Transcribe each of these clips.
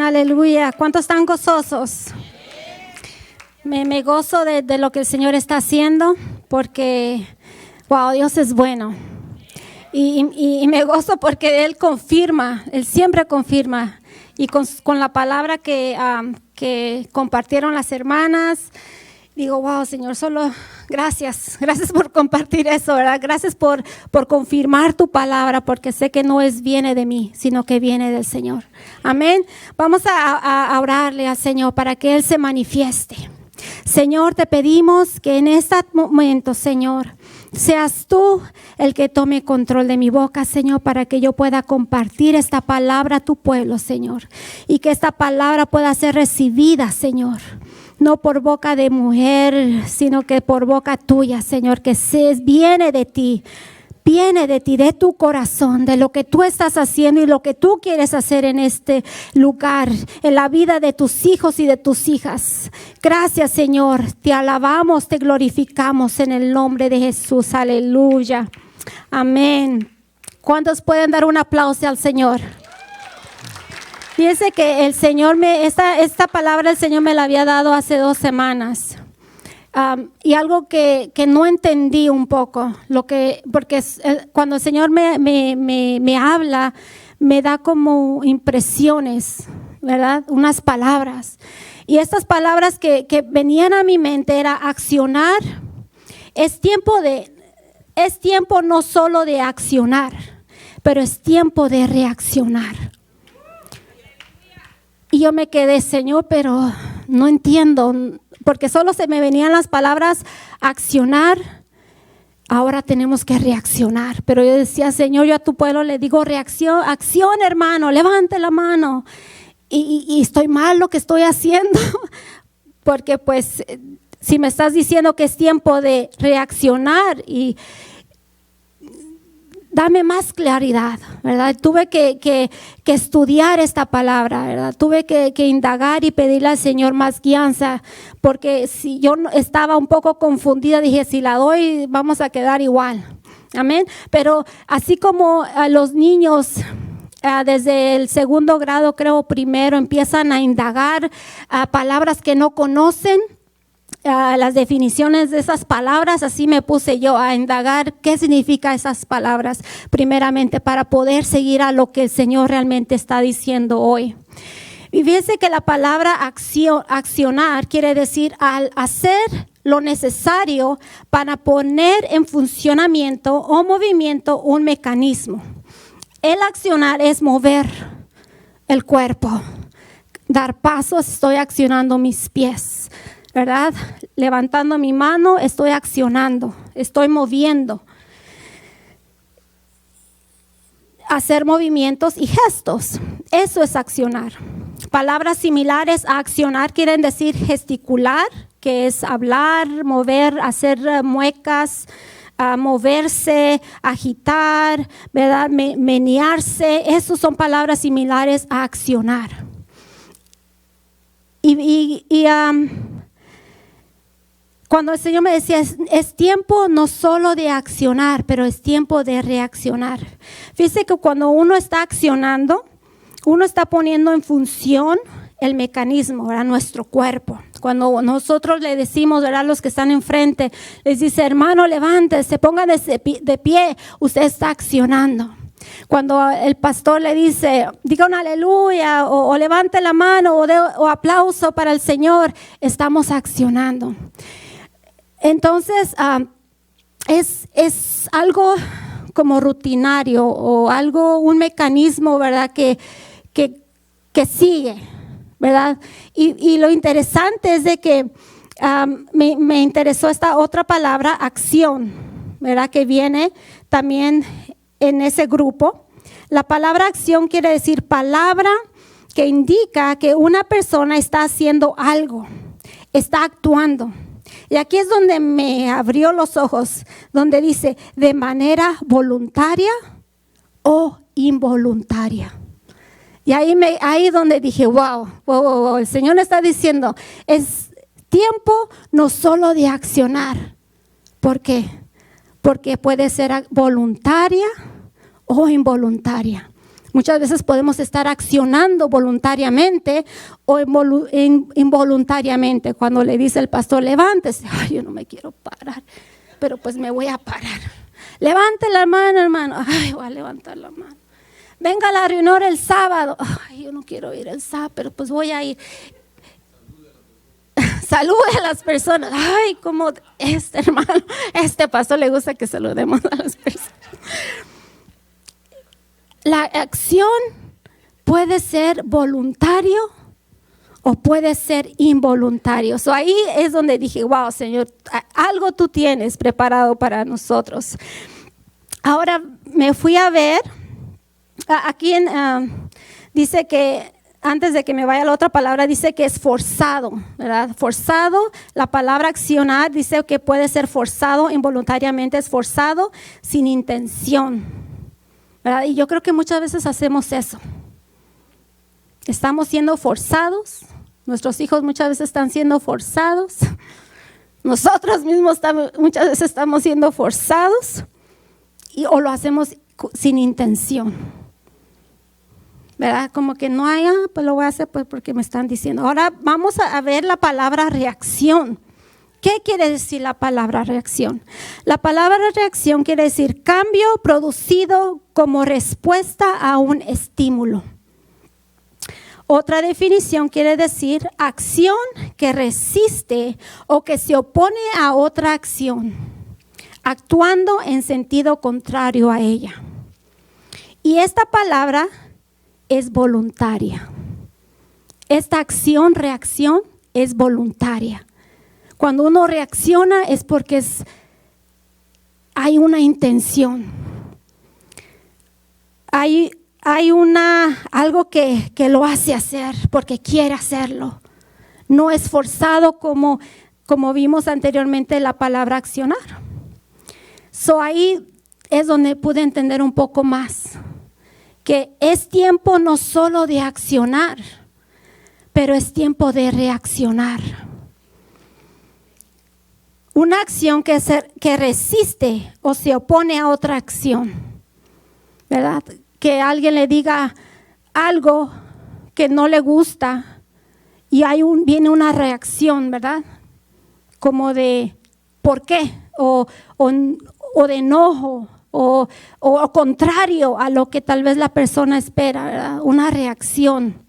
aleluya. ¿Cuántos están gozosos? Me gozo de lo que el Señor está haciendo porque, wow, Dios es bueno. Y me gozo porque Él confirma, Él siempre confirma. Y con la palabra que compartieron las hermanas, digo, wow, Señor, solo gracias por compartir eso, ¿verdad? Gracias por confirmar tu palabra, porque sé que no viene de mí, sino que viene del Señor. Amén. Vamos a orarle al Señor para que Él se manifieste. Señor, te pedimos que en este momento, Señor, seas tú el que tome control de mi boca, Señor, para que yo pueda compartir esta palabra a tu pueblo, Señor, y que esta palabra pueda ser recibida, Señor, no por boca de mujer, sino que por boca tuya, Señor, que viene de ti, de tu corazón, de lo que tú estás haciendo y lo que tú quieres hacer en este lugar, en la vida de tus hijos y de tus hijas. Gracias, Señor, te alabamos, te glorificamos en el nombre de Jesús, aleluya, amén. ¿Cuántos pueden dar un aplauso al Señor? Fíjense que el Señor esta palabra el Señor me la había dado hace 2 semanas. Y algo que no entendí un poco, porque cuando el Señor me habla, me da como impresiones, ¿verdad? Unas palabras. Y estas palabras que venían a mi mente era accionar. Es tiempo no solo de accionar, pero es tiempo de reaccionar. Y yo me quedé, Señor, pero no entiendo, porque solo se me venían las palabras accionar. Ahora tenemos que reaccionar. Pero yo decía, Señor, yo a tu pueblo le digo acción, hermano, levante la mano. Y estoy mal lo que estoy haciendo, porque pues si me estás diciendo que es tiempo de reaccionar y dame más claridad, ¿verdad? Tuve que estudiar esta palabra, ¿verdad? Tuve que indagar y pedirle al Señor más guianza, porque si yo estaba un poco confundida, dije, si la doy, vamos a quedar igual. Amén. Pero así como a los niños, desde el 2º grado, creo, primero, empiezan a indagar palabras que no conocen, las definiciones de esas palabras, así me puse yo a indagar qué significa esas palabras primeramente para poder seguir a lo que el Señor realmente está diciendo hoy. Y fíjense que la palabra accionar quiere decir al hacer lo necesario para poner en funcionamiento o movimiento un mecanismo. El accionar es mover el cuerpo, dar pasos, estoy accionando mis pies, ¿verdad? Levantando mi mano, estoy accionando, estoy moviendo. Hacer movimientos y gestos, eso es accionar. Palabras similares a accionar quieren decir gesticular, que es hablar, mover, hacer muecas, moverse, agitar, ¿verdad? Menearse. Esas son palabras similares a accionar. Cuando el Señor me decía, es tiempo no solo de accionar, pero es tiempo de reaccionar. Fíjese que cuando uno está accionando, uno está poniendo en función el mecanismo, ¿verdad? Nuestro cuerpo. Cuando nosotros le decimos, ¿verdad? Los que están enfrente, les dice, hermano, levántese, ponga de pie, usted está accionando. Cuando el pastor le dice, diga un aleluya, o levante la mano, o aplauso para el Señor, estamos accionando. Entonces, es algo como rutinario o algo, un mecanismo, ¿verdad? Que sigue, ¿verdad? Y lo interesante es de que me interesó esta otra palabra, acción, ¿verdad? Que viene también en ese grupo. La palabra acción quiere decir palabra que indica que una persona está haciendo algo, está actuando. Y aquí es donde me abrió los ojos, donde dice de manera voluntaria o involuntaria. Y ahí donde dije, wow, el Señor está diciendo, es tiempo no solo de accionar. ¿Por qué? Porque puede ser voluntaria o involuntaria. Muchas veces podemos estar accionando voluntariamente o involuntariamente. Cuando le dice el pastor, levántese, ay, yo no me quiero parar, pero pues me voy a parar. Levante la mano, hermano, ay, voy a levantar la mano. Venga a la reunión el sábado, ay, yo no quiero ir el sábado, pero pues voy a ir. Salude a las personas, ay, como este hermano, este pastor le gusta que saludemos a las personas. La acción puede ser voluntario o puede ser involuntario. So ahí es donde dije, wow, Señor, algo tú tienes preparado para nosotros. Ahora me fui a ver, aquí dice que, antes de que me vaya a la otra palabra, dice que es forzado, ¿verdad? Forzado, la palabra accionar dice que puede ser forzado, involuntariamente es forzado, sin intención, ¿verdad? Y yo creo que muchas veces hacemos eso. Estamos siendo forzados, nuestros hijos muchas veces están siendo forzados, nosotros mismos muchas veces estamos siendo forzados o lo hacemos sin intención, ¿verdad? Como que no hay, pues lo voy a hacer pues porque me están diciendo. Ahora vamos a ver la palabra reacción. ¿Qué quiere decir la palabra reacción? La palabra reacción quiere decir cambio producido como respuesta a un estímulo. Otra definición quiere decir acción que resiste o que se opone a otra acción, actuando en sentido contrario a ella. Y esta palabra es voluntaria. Esta acción, reacción, es voluntaria. Cuando uno reacciona es porque hay una intención. Hay algo que lo hace hacer porque quiere hacerlo. No es forzado como vimos anteriormente la palabra accionar. So ahí es donde pude entender un poco más. Que es tiempo no solo de accionar, pero es tiempo de reaccionar. Una acción que resiste o se opone a otra acción, ¿verdad? Que alguien le diga algo que no le gusta y viene una reacción, ¿verdad? Como de ¿por qué? O de enojo. O contrario a lo que tal vez la persona espera, ¿verdad? Una reacción.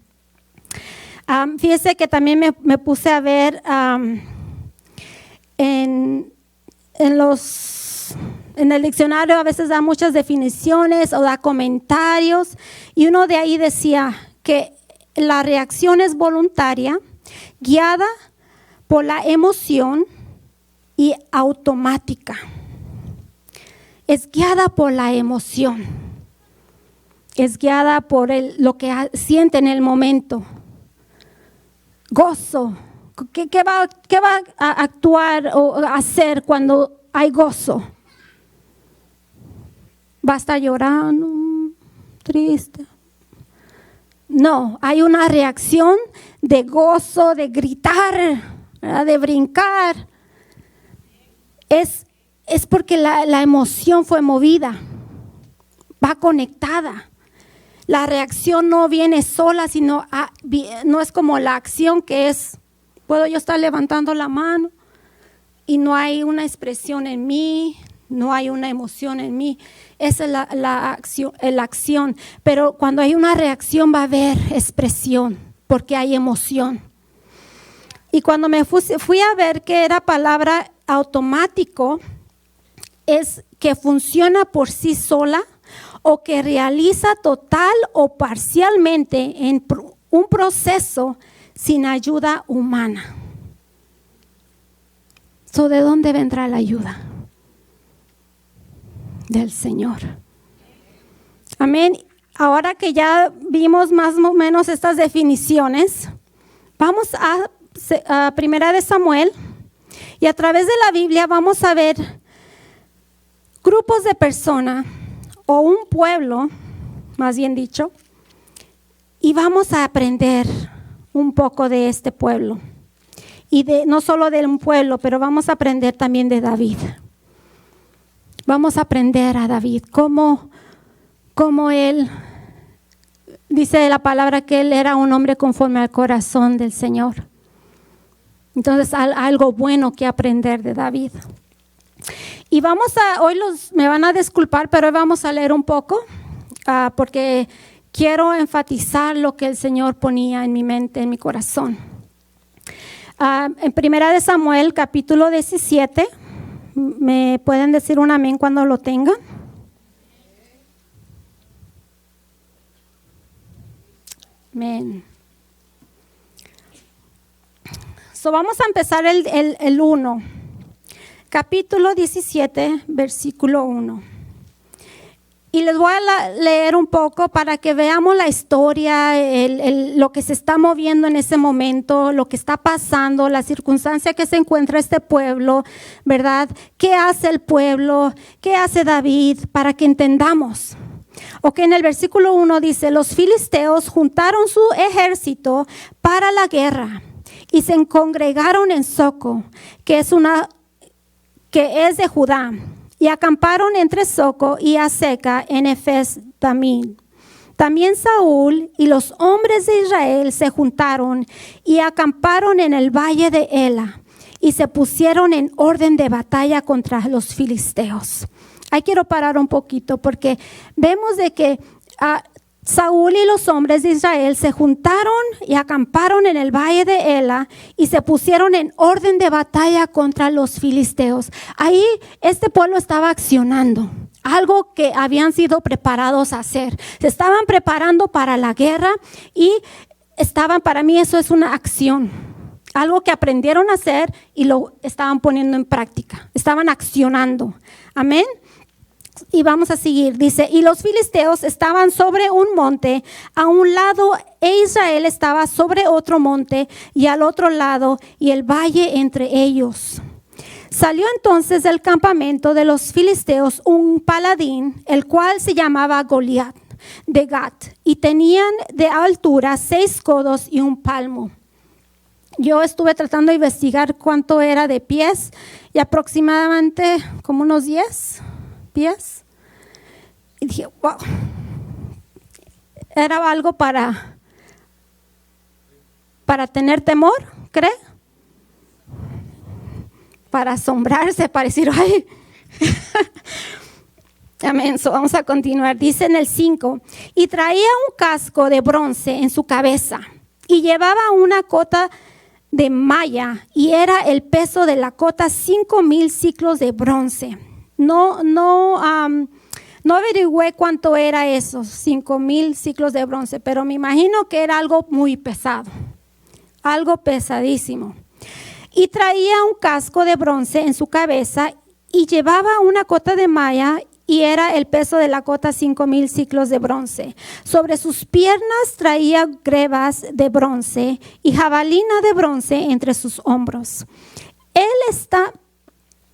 Fíjese que también me puse a ver en el diccionario a veces da muchas definiciones o da comentarios y uno de ahí decía que la reacción es voluntaria, guiada por la emoción y automática. Es guiada por la emoción, es guiada por lo que siente en el momento. Gozo, ¿qué va a actuar o a hacer cuando hay gozo? ¿Va a estar llorando, triste? No, hay una reacción de gozo, de gritar, ¿verdad? De brincar. Es porque la emoción fue movida, va conectada. La reacción no viene sola, sino no es como la acción que es, puedo yo estar levantando la mano y no hay una expresión en mí, no hay una emoción en mí. Esa es la acción. Pero cuando hay una reacción va a haber expresión, porque hay emoción. Y cuando me fui a ver qué era palabra automático, es que funciona por sí sola o que realiza total o parcialmente en un proceso sin ayuda humana. ¿De dónde vendrá la ayuda? Del Señor. Amén. Ahora que ya vimos más o menos estas definiciones, vamos a Primera de Samuel y a través de la Biblia vamos a ver grupos de personas o un pueblo, más bien dicho, y vamos a aprender un poco de este pueblo. Y no solo de un pueblo, pero vamos a aprender también de David. Vamos a aprender a David, cómo él dice la palabra que él era un hombre conforme al corazón del Señor. Entonces, algo bueno que aprender de David. Y hoy me van a disculpar, pero hoy vamos a leer un poco, porque quiero enfatizar lo que el Señor ponía en mi mente, en mi corazón. En Primera de Samuel, capítulo 17, ¿me pueden decir un amén cuando lo tengan? Amén. Vamos a empezar el 1. Capítulo 17, versículo 1. Y les voy a leer un poco para que veamos la historia, lo que se está moviendo en ese momento, lo que está pasando, la circunstancia que se encuentra este pueblo, ¿verdad? ¿Qué hace el pueblo? ¿Qué hace David? Para que entendamos. Ok, en el versículo 1 dice, los filisteos juntaron su ejército para la guerra y se congregaron en Soco, que es de Judá, y acamparon entre Soco y Azeca en Efes-Damim. También Saúl y los hombres de Israel se juntaron y acamparon en el valle de Ela y se pusieron en orden de batalla contra los filisteos. Ahí quiero parar un poquito porque vemos de que Saúl y los hombres de Israel se juntaron y acamparon en el valle de Ela y se pusieron en orden de batalla contra los filisteos. Ahí este pueblo estaba accionando algo que habían sido preparados a hacer. Se estaban preparando para la guerra y para mí eso es una acción. Algo que aprendieron a hacer y lo estaban poniendo en práctica. Estaban accionando. Amén. Y vamos a seguir, dice, y los filisteos estaban sobre un monte a un lado e Israel estaba sobre otro monte y al otro lado y el valle entre ellos. Salió entonces del campamento de los filisteos un paladín, el cual se llamaba Goliat de Gat, y tenían de altura 6 codos y un palmo. Yo estuve tratando de investigar cuánto era de pies y aproximadamente como unos 10 pies. Y dije, wow, era algo para tener temor, ¿cree? Para asombrarse, para decir, ay. Amén, vamos a continuar. Dice en el 5, y traía un casco de bronce en su cabeza y llevaba una cota de malla y era el peso de la cota 5,000 ciclos de bronce. No averigüé cuánto era esos 5,000 ciclos de bronce, pero me imagino que era algo muy pesado, algo pesadísimo. Y traía un casco de bronce en su cabeza y llevaba una cota de malla y era el peso de la cota 5,000 ciclos de bronce. Sobre sus piernas traía grebas de bronce y jabalina de bronce entre sus hombros.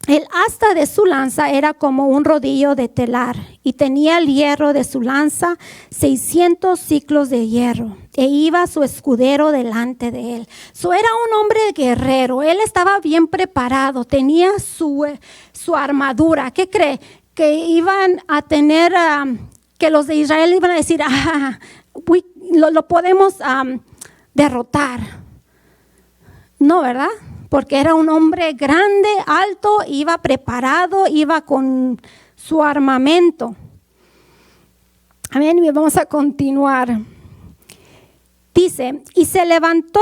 El asta de su lanza era como un rodillo de telar y tenía el hierro de su lanza 600 ciclos de hierro e iba su escudero delante de él. Era un hombre guerrero, él estaba bien preparado, tenía su armadura. ¿Qué cree? Que iban a tener, que los de Israel iban a decir, lo podemos derrotar. No, ¿verdad? Porque era un hombre grande, alto, iba preparado, iba con su armamento. Amén, y vamos a continuar. Dice, y se levantó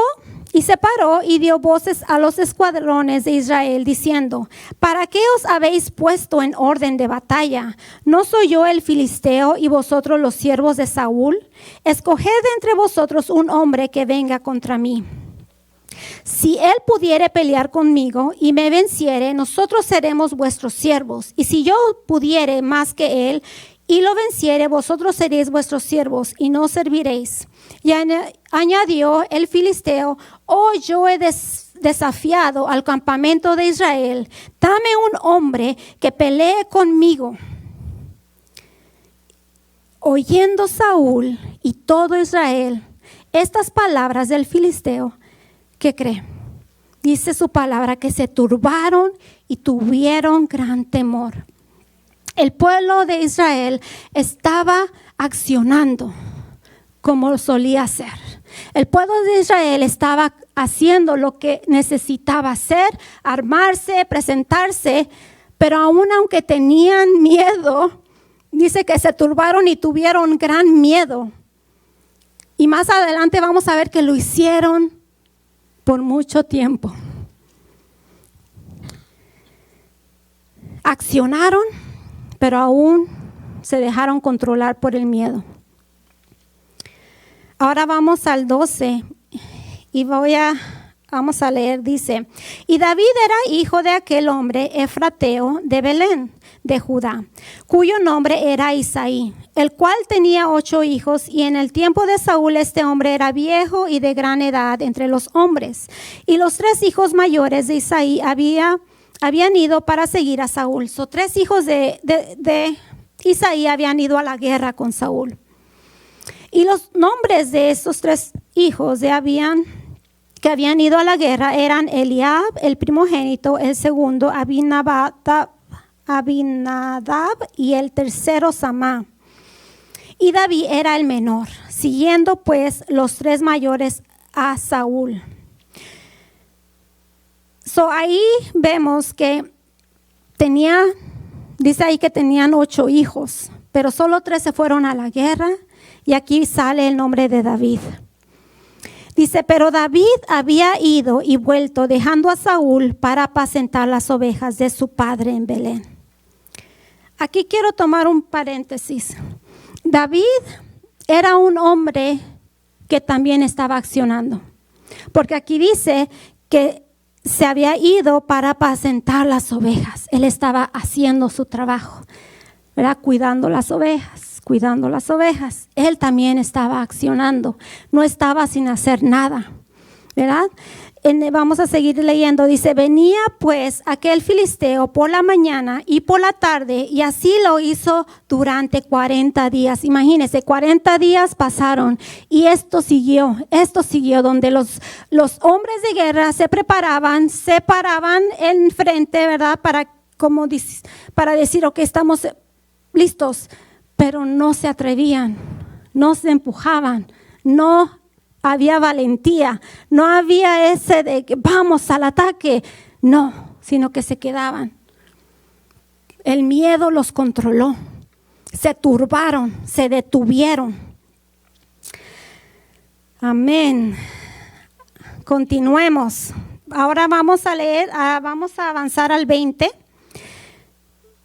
y se paró y dio voces a los escuadrones de Israel diciendo, ¿para qué os habéis puesto en orden de batalla? ¿No soy yo el filisteo y vosotros los siervos de Saúl? Escoged entre vosotros un hombre que venga contra mí. Si él pudiere pelear conmigo y me venciere, nosotros seremos vuestros siervos. Y si yo pudiere más que él y lo venciere, vosotros seréis vuestros siervos y no serviréis. Y añadió el filisteo, yo he desafiado al campamento de Israel. Dame un hombre que pelee conmigo. Oyendo Saúl y todo Israel estas palabras del filisteo, ¿qué cree? Dice su palabra que se turbaron y tuvieron gran temor. El pueblo de Israel estaba accionando como solía hacer. El pueblo de Israel estaba haciendo lo que necesitaba hacer, armarse, presentarse, pero aún aunque tenían miedo, dice que se turbaron y tuvieron gran miedo. Y más adelante vamos a ver que lo hicieron por mucho tiempo. Accionaron, pero aún se dejaron controlar por el miedo. Ahora vamos al 12 y vamos a leer, dice: y David era hijo de aquel hombre efrateo de Belén, de Judá, cuyo nombre era Isaí, el cual tenía 8 hijos, y en el tiempo de Saúl este hombre era viejo y de gran edad entre los hombres. Y los 3 hijos mayores de Isaí habían ido para seguir a Saúl. 3 hijos de Isaí habían ido a la guerra con Saúl. Y los nombres de esos 3 hijos que habían ido a la guerra eran Eliab, el primogénito, el segundo Abinadab y el tercero Samá. Y David era el menor, siguiendo pues los 3 mayores a Saúl. Ahí vemos que dice ahí que tenían 8 hijos, pero solo 3 se fueron a la guerra, y aquí sale el nombre de David. Dice: pero David había ido y vuelto, dejando a Saúl para apacentar las ovejas de su padre en Belén. Aquí quiero tomar un paréntesis. David era un hombre que también estaba accionando, porque aquí dice que se había ido para apacentar las ovejas. Él estaba haciendo su trabajo, ¿verdad? Cuidando las ovejas. Él también estaba accionando, no estaba sin hacer nada, ¿verdad? Vamos a seguir leyendo. Dice: venía pues aquel filisteo por la mañana y por la tarde, y así lo hizo durante 40 días. Imagínense, 40 días pasaron y esto siguió donde los hombres de guerra se paraban en frente, ¿verdad? Para decir, ok, estamos listos, pero no se atrevían, no se empujaban, no había valentía, no había ese de que vamos al ataque, no, sino que se quedaban. El miedo los controló, se turbaron, se detuvieron. Amén. Continuemos. Ahora vamos a leer, vamos a avanzar al 20.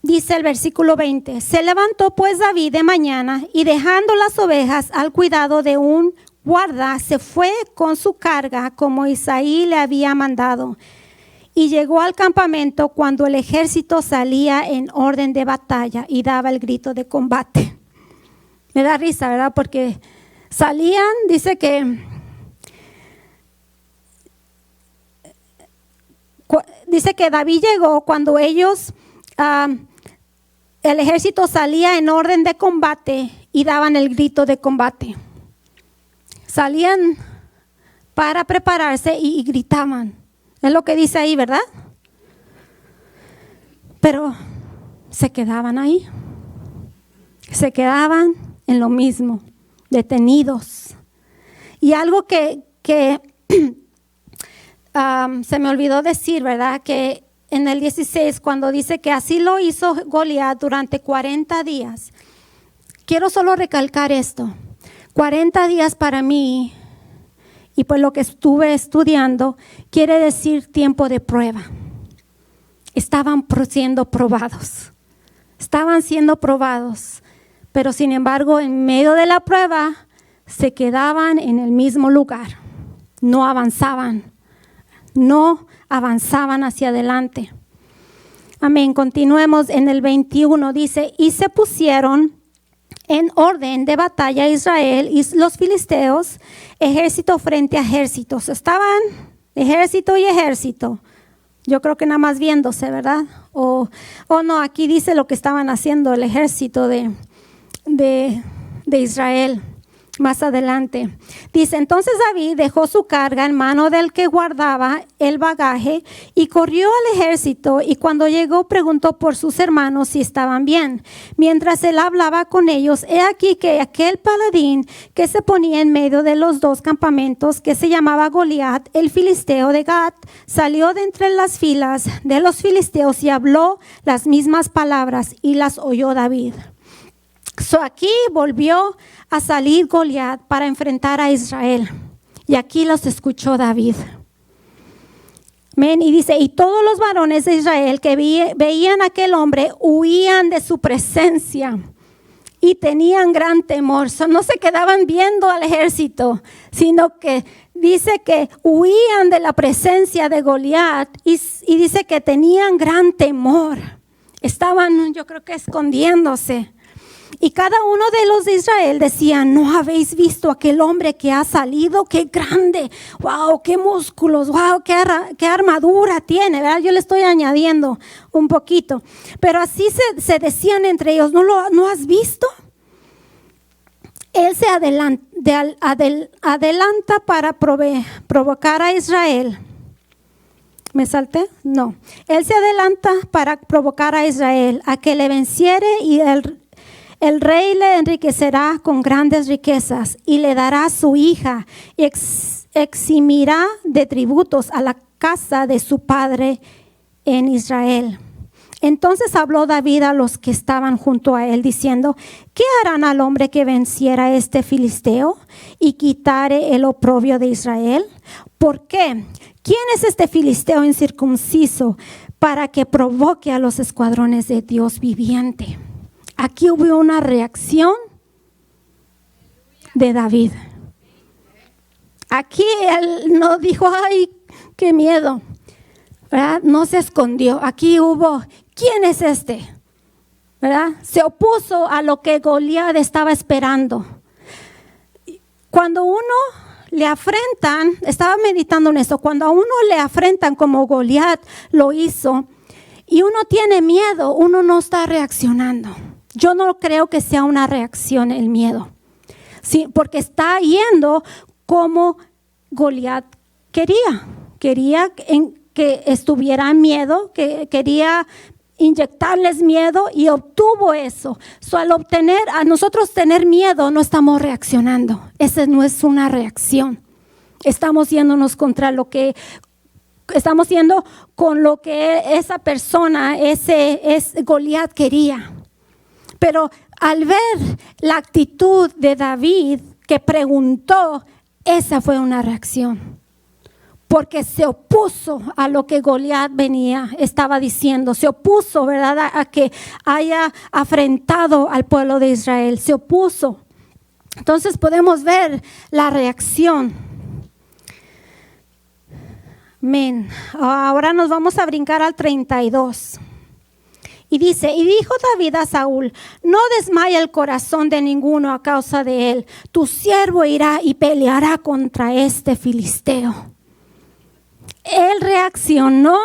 Dice el versículo 20: se levantó pues David de mañana, y dejando las ovejas al cuidado de un guarda, se fue con su carga como Isaí le había mandado, y llegó al campamento cuando el ejército salía en orden de batalla y daba el grito de combate. Me da risa, ¿verdad? Porque salían, dice que David llegó cuando ellos el ejército salía en orden de combate y daban el grito de combate. Salían para prepararse y gritaban. Es lo que dice ahí, ¿verdad? Pero se quedaban ahí. Se quedaban en lo mismo, detenidos. Y algo que se me olvidó decir, ¿verdad? Que en el 16, cuando dice que así lo hizo Goliat durante 40 días. Quiero solo recalcar esto. 40 días para mí, y pues lo que estuve estudiando, quiere decir tiempo de prueba. Estaban siendo probados. Pero sin embargo, en medio de la prueba, se quedaban en el mismo lugar. No avanzaban hacia adelante. Amén. Continuemos en el 21. Dice: y se pusieron en orden de batalla Israel y los filisteos, ejército frente a ejércitos. Estaban ejército y ejército. Yo creo que nada más viéndose, ¿verdad? O no, aquí dice lo que estaban haciendo el ejército de Israel. más adelante. Dice, entonces David dejó su carga en mano del que guardaba el bagaje y corrió al ejército, y cuando llegó preguntó por sus hermanos si estaban bien. Mientras él hablaba con ellos, he aquí que aquel paladín que se ponía en medio de los dos campamentos, que se llamaba Goliat, el filisteo de Gat, salió de entre las filas de los filisteos y habló las mismas palabras, y las oyó David. Aquí volvió a salir Goliat para enfrentar a Israel, y aquí los escuchó David. Y dice, y todos los varones de Israel que veían a aquel hombre huían de su presencia y tenían gran temor. No se quedaban viendo al ejército, sino que dice que huían de la presencia de Goliat, y dice que tenían gran temor. Estaban, yo creo que escondiéndose. Y cada uno de los de Israel decía, ¿no habéis visto aquel hombre que ha salido? ¡Qué grande! ¡Wow! ¡Qué músculos! ¡Wow! ¡Qué armadura tiene! ¿Verdad? Yo le estoy añadiendo un poquito. Pero así se decían entre ellos, ¿no has visto? Él se adelanta para provocar a Israel. ¿Me salté? No. Él se adelanta para provocar a Israel, a que le venciere, y el rey le enriquecerá con grandes riquezas y le dará su hija y eximirá de tributos a la casa de su padre en Israel. Entonces habló David a los que estaban junto a él diciendo, ¿qué harán al hombre que venciera a este filisteo y quitare el oprobio de Israel? ¿Por qué? ¿Quién es este filisteo incircunciso para que provoque a los escuadrones de Dios viviente? Aquí hubo una reacción de David. Aquí él no dijo, ay, qué miedo, ¿verdad? No se escondió. Aquí hubo, ¿quién es este? ¿Verdad? Se opuso a lo que Goliat estaba esperando. Cuando uno le afrentan, estaba meditando en esto, cuando a uno le afrentan como Goliat lo hizo, y uno tiene miedo, uno no está reaccionando. Yo no creo que sea una reacción el miedo, sí, porque está yendo como Goliat quería que estuviera miedo, que quería inyectarles miedo, y obtuvo eso. Al obtener, a nosotros tener miedo, no estamos reaccionando. Esa no es una reacción. Estamos yéndonos contra lo que estamos yendo con lo que esa persona, Goliat quería. Pero al ver la actitud de David que preguntó, esa fue una reacción. Porque se opuso a lo que Goliat estaba diciendo. Se opuso, ¿verdad?, a que haya afrentado al pueblo de Israel. Se opuso. Entonces podemos ver la reacción. Amén. Ahora nos vamos a brincar al 32. Y dice, y dijo David a Saúl, no desmaya el corazón de ninguno a causa de él. Tu siervo irá y peleará contra este filisteo. Él reaccionó.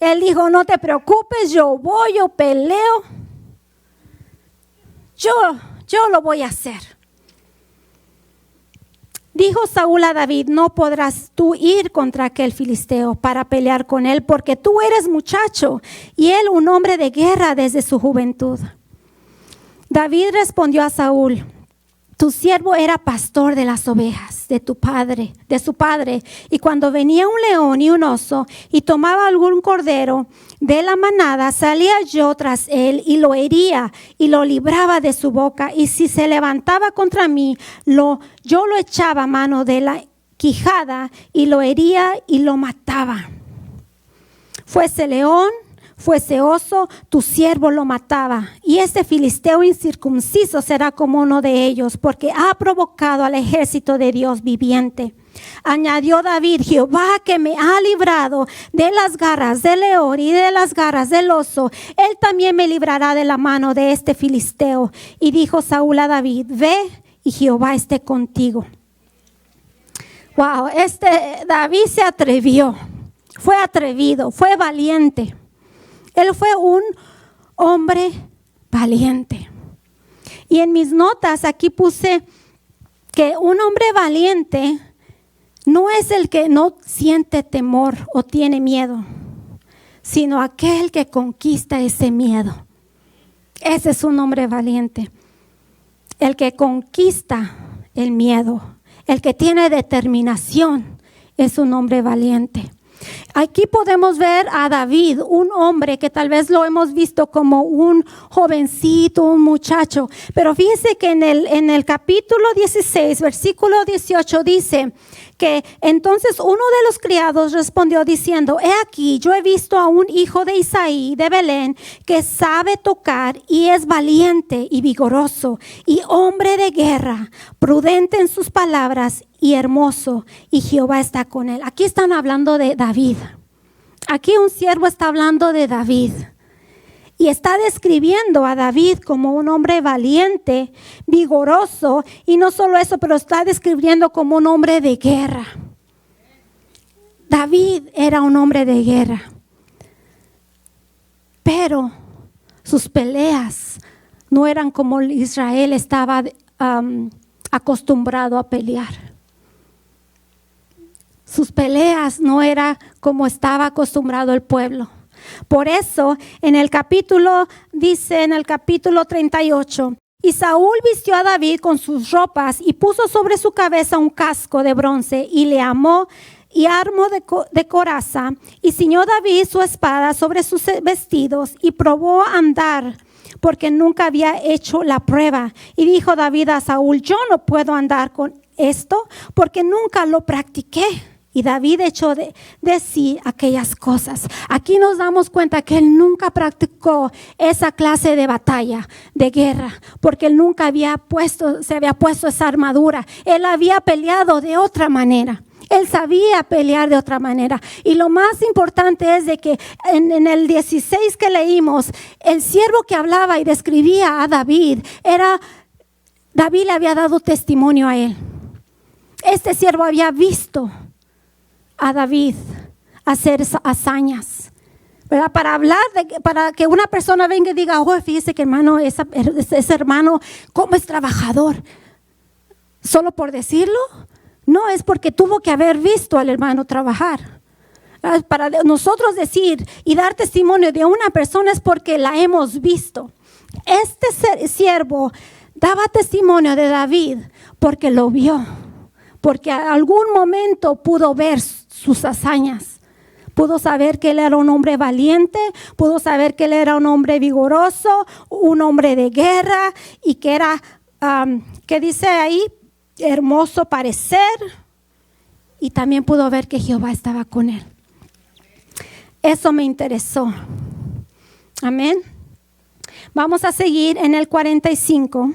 Él dijo, no te preocupes, yo peleo. Yo lo voy a hacer. Dijo Saúl a David, no podrás tú ir contra aquel filisteo para pelear con él, porque tú eres muchacho y él un hombre de guerra desde su juventud. David respondió a Saúl, tu siervo era pastor de las ovejas de su padre, y cuando venía un león y un oso y tomaba algún cordero de la manada, salía yo tras él y lo hería y lo libraba de su boca, y si se levantaba contra mí, yo lo echaba mano de la quijada y lo hería y lo mataba. Fuese león, fuese oso, tu siervo lo mataba. Y este filisteo incircunciso será como uno de ellos, porque ha provocado al ejército de Dios viviente. Añadió David, Jehová que me ha librado de las garras del león y de las garras del oso, él también me librará de la mano de este filisteo. Y dijo Saúl a David, ve y Jehová esté contigo. Wow, David se atrevió, fue atrevido, fue valiente. Él fue un hombre valiente. Y en mis notas aquí puse que un hombre valiente no es el que no siente temor o tiene miedo, sino aquel que conquista ese miedo. Ese es un hombre valiente. El que conquista el miedo, el que tiene determinación, es un hombre valiente. Aquí podemos ver a David, un hombre que tal vez lo hemos visto como un jovencito, un muchacho. Pero fíjese que en el capítulo 16, versículo 18 dice que entonces uno de los criados respondió diciendo: he aquí, yo he visto a un hijo de Isaí de Belén que sabe tocar y es valiente y vigoroso y hombre de guerra, prudente en sus palabras y hermoso, y Jehová está con él. Aquí están hablando de David. Aquí un siervo está hablando de David. Y está describiendo a David como un hombre valiente, vigoroso, y no solo eso, pero está describiendo como un hombre de guerra. David era un hombre de guerra. Pero sus peleas no eran como Israel estaba acostumbrado a pelear. Sus peleas no eran como estaba acostumbrado el pueblo. Por eso, en el capítulo 38, y Saúl vistió a David con sus ropas y puso sobre su cabeza un casco de bronce y le armó de coraza, y ciñó David su espada sobre sus vestidos y probó a andar, porque nunca había hecho la prueba. Y dijo David a Saúl: yo no puedo andar con esto porque nunca lo practiqué. Y David echó de sí aquellas cosas. Aquí nos damos cuenta que él nunca practicó esa clase de batalla, de guerra, porque él nunca se había puesto esa armadura. Él había peleado de otra manera. Él sabía pelear de otra manera. Y lo más importante es de que en el 16 que leímos, el siervo que hablaba y describía a David, David le había dado testimonio a él. Este siervo había visto a David hacer hazañas, ¿verdad? Para que una persona venga y diga: oh, fíjese que ese hermano, cómo es trabajador. ¿Solo por decirlo? No, es porque tuvo que haber visto al hermano trabajar. Para nosotros decir y dar testimonio de una persona es porque la hemos visto. Este siervo daba testimonio de David porque lo vio, porque en algún momento pudo ver sus hazañas, pudo saber que él era un hombre valiente, pudo saber que él era un hombre vigoroso, un hombre de guerra, y que era, ¿qué dice ahí? Hermoso parecer, y también pudo ver que Jehová estaba con él. Eso me interesó. Amén. Vamos a seguir en el 45.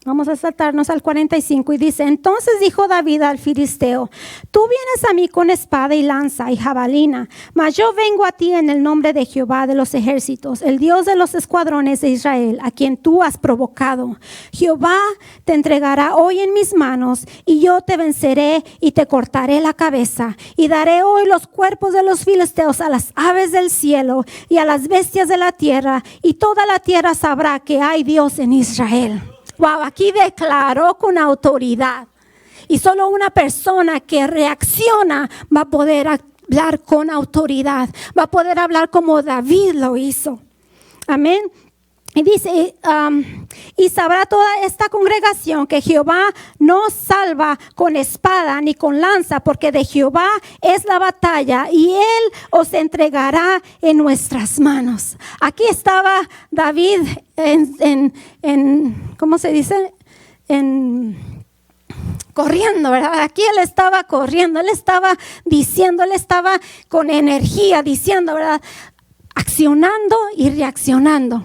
Vamos a saltarnos al 45 y dice: entonces dijo David al filisteo: tú vienes a mí con espada y lanza y jabalina, mas yo vengo a ti en el nombre de Jehová de los ejércitos, el Dios de los escuadrones de Israel, a quien tú has provocado. Jehová te entregará hoy en mis manos, y yo te venceré y te cortaré la cabeza, y daré hoy los cuerpos de los filisteos a las aves del cielo y a las bestias de la tierra, y toda la tierra sabrá que hay Dios en Israel. Wow, aquí declaró con autoridad. Y solo una persona que reacciona va a poder hablar con autoridad. Va a poder hablar como David lo hizo. Amén. Y dice, y sabrá toda esta congregación que Jehová no salva con espada ni con lanza, porque de Jehová es la batalla y él os entregará en nuestras manos. Aquí estaba David ¿cómo se dice? Corriendo, ¿verdad? Aquí él estaba corriendo, él estaba diciendo, él estaba con energía diciendo, ¿verdad? Accionando y reaccionando.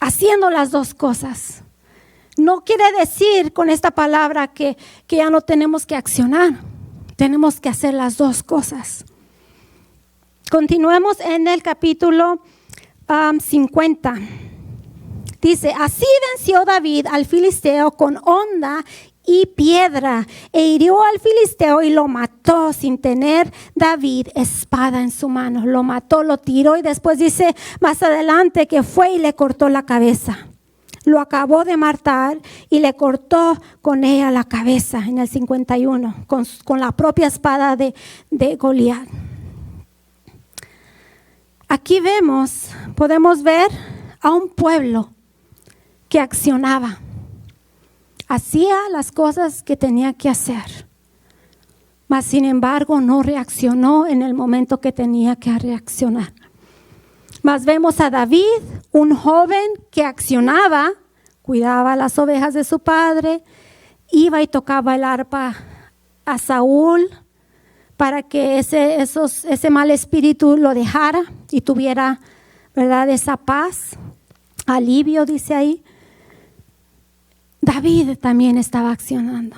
Haciendo las dos cosas. No quiere decir con esta palabra que ya no tenemos que accionar. Tenemos que hacer las dos cosas. Continuemos en el capítulo 50. Dice: así venció David al filisteo con honda y piedra, e hirió al filisteo y lo mató sin tener David espada en su mano. Lo mató, lo tiró, y después dice más adelante que fue y le cortó la cabeza. lo acabó de matar y le cortó con ella la cabeza en el 51, con la propia espada de Goliat. Aquí podemos ver a un pueblo que accionaba, hacía las cosas que tenía que hacer, mas sin embargo no reaccionó en el momento que tenía que reaccionar. Mas vemos a David, un joven que accionaba, cuidaba las ovejas de su padre, iba y tocaba el arpa a Saúl para que ese mal espíritu lo dejara y tuviera, ¿verdad?, esa paz, alivio, dice ahí. David también estaba accionando.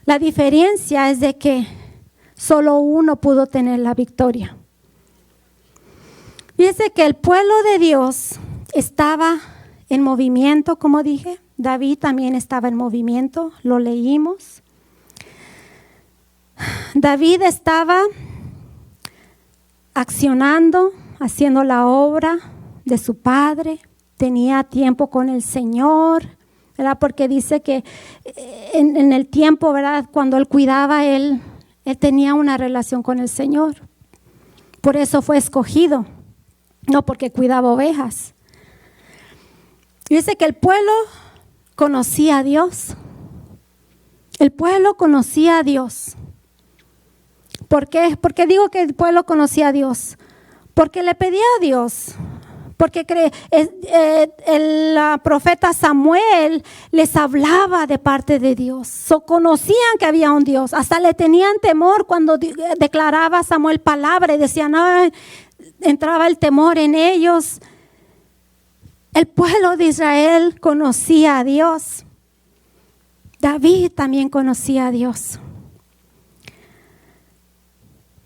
La diferencia es de que solo uno pudo tener la victoria. Fíjese que el pueblo de Dios estaba en movimiento, como dije. David también estaba en movimiento, lo leímos. David estaba accionando, haciendo la obra de su padre. Tenía tiempo con el Señor, ¿verdad? Porque dice que en el tiempo, ¿verdad?, cuando él cuidaba, él tenía una relación con el Señor. Por eso fue escogido. No porque cuidaba ovejas. Dice que el pueblo conocía a Dios. El pueblo conocía a Dios. ¿Por qué? ¿Por qué digo que el pueblo conocía a Dios? Porque le pedía a Dios. Porque el profeta Samuel les hablaba de parte de Dios. Conocían que había un Dios. Hasta le tenían temor cuando declaraba Samuel palabra y decían, ay, entraba el temor en ellos. El pueblo de Israel conocía a Dios. David también conocía a Dios.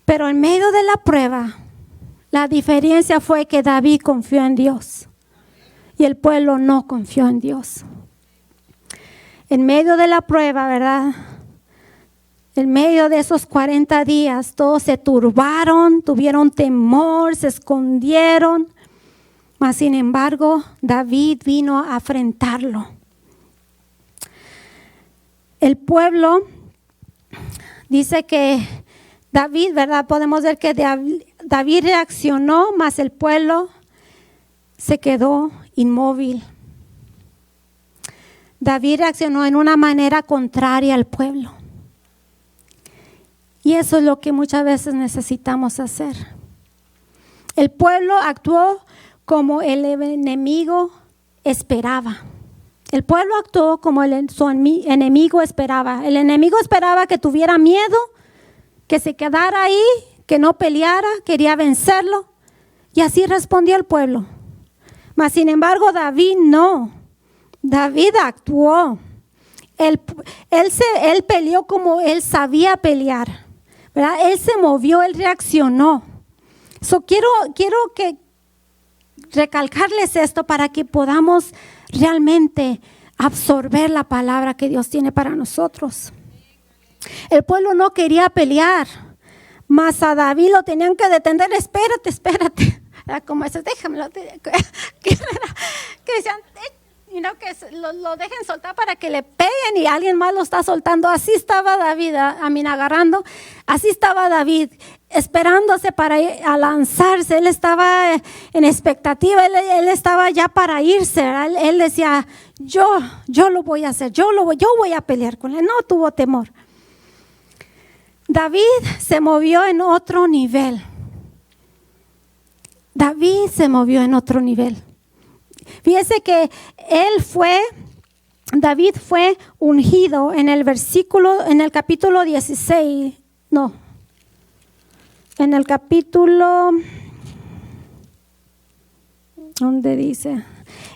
Pero en medio de la prueba, la diferencia fue que David confió en Dios y el pueblo no confió en Dios. En medio de la prueba, ¿verdad?, en medio de esos 40 días, todos se turbaron, tuvieron temor, se escondieron. Mas sin embargo, David vino a afrentarlo. El pueblo dice que David, ¿verdad? Podemos ver que David reaccionó, mas el pueblo se quedó inmóvil. David reaccionó en una manera contraria al pueblo. Y eso es lo que muchas veces necesitamos hacer. El pueblo actuó como el enemigo esperaba. El pueblo actuó como su enemigo esperaba. El enemigo esperaba que tuviera miedo, que se quedara ahí, que no peleara, quería vencerlo. Y así respondió el pueblo. Mas sin embargo, David no. David actuó. Él peleó como él sabía pelear, ¿verdad? Él se movió, él reaccionó. Quiero que recalcarles esto para que podamos realmente absorber la palabra que Dios tiene para nosotros. El pueblo no quería pelear, mas a David lo tenían que detener. Espérate. Era como eso, déjamelo. Que decían, que lo dejen soltar para que le peguen y alguien más lo está soltando. Así estaba David, agarrando. Así estaba David, esperándose para ir a lanzarse. Él estaba en expectativa, él estaba ya para irse. Él decía, yo lo voy a hacer, yo voy a pelear con él. No tuvo temor. David se movió en otro nivel. Fíjese que David fue ungido en el capítulo 16, en el capítulo, ¿dónde dice?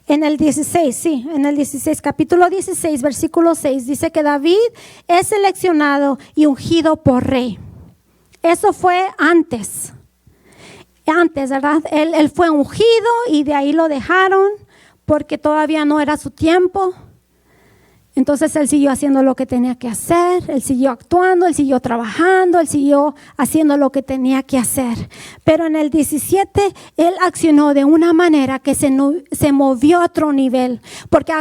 En el 16, capítulo 16, versículo 6, dice que David es seleccionado y ungido por rey. Eso fue antes, ¿verdad? Él fue ungido y de ahí lo dejaron porque todavía no era su tiempo. Entonces él siguió haciendo lo que tenía que hacer, él siguió actuando, él siguió trabajando, él siguió haciendo lo que tenía que hacer. Pero en el 17 él accionó de una manera que se movió a otro nivel, porque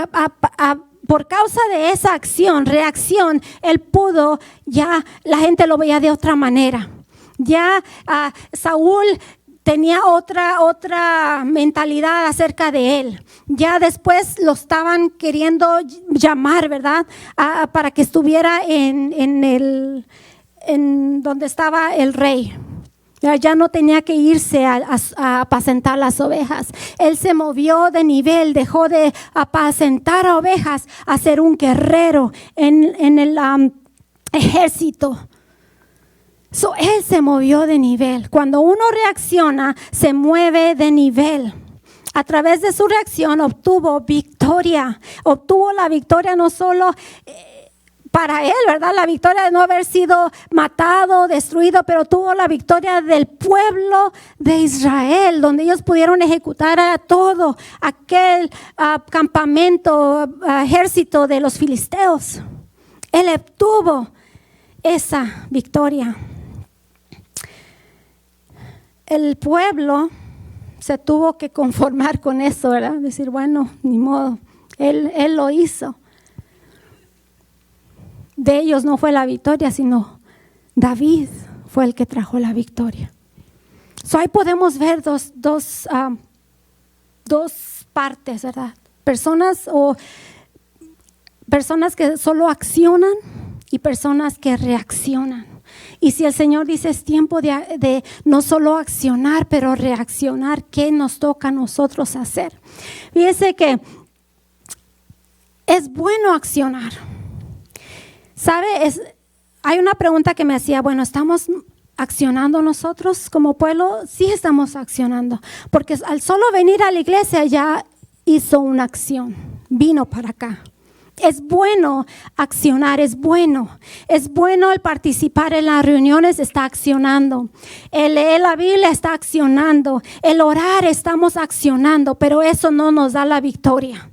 por causa de esa reacción, él pudo, ya la gente lo veía de otra manera. Ya Saúl tenía otra mentalidad acerca de él. Ya después lo estaban queriendo llamar, ¿verdad? Para que estuviera en donde estaba el rey. Ya no tenía que irse a apacentar las ovejas. Él se movió de nivel, dejó de apacentar a ovejas a ser un guerrero en el ejército. Él se movió de nivel. Cuando uno reacciona, se mueve de nivel. A través de su reacción obtuvo victoria. Obtuvo la victoria no solo para él, ¿verdad? La victoria de no haber sido matado, destruido, pero tuvo la victoria del pueblo de Israel, donde ellos pudieron ejecutar a todo aquel campamento, ejército de los filisteos. Él obtuvo esa victoria. El pueblo se tuvo que conformar con eso, ¿verdad? Decir, bueno, ni modo, él lo hizo. De ellos no fue la victoria, sino David fue el que trajo la victoria. Ahí podemos ver dos partes, ¿verdad? Personas que solo accionan y personas que reaccionan. Y si el Señor dice es tiempo de no solo accionar, pero reaccionar, ¿qué nos toca a nosotros hacer? Fíjese que es bueno accionar. ¿Sabe? Hay una pregunta que me hacía, bueno, ¿estamos accionando nosotros como pueblo? Sí estamos accionando, porque al solo venir a la iglesia ya hizo una acción, vino para acá. Es bueno accionar, es bueno el participar en las reuniones, está accionando. El leer la Biblia está accionando. El orar estamos accionando, pero eso no nos da la victoria.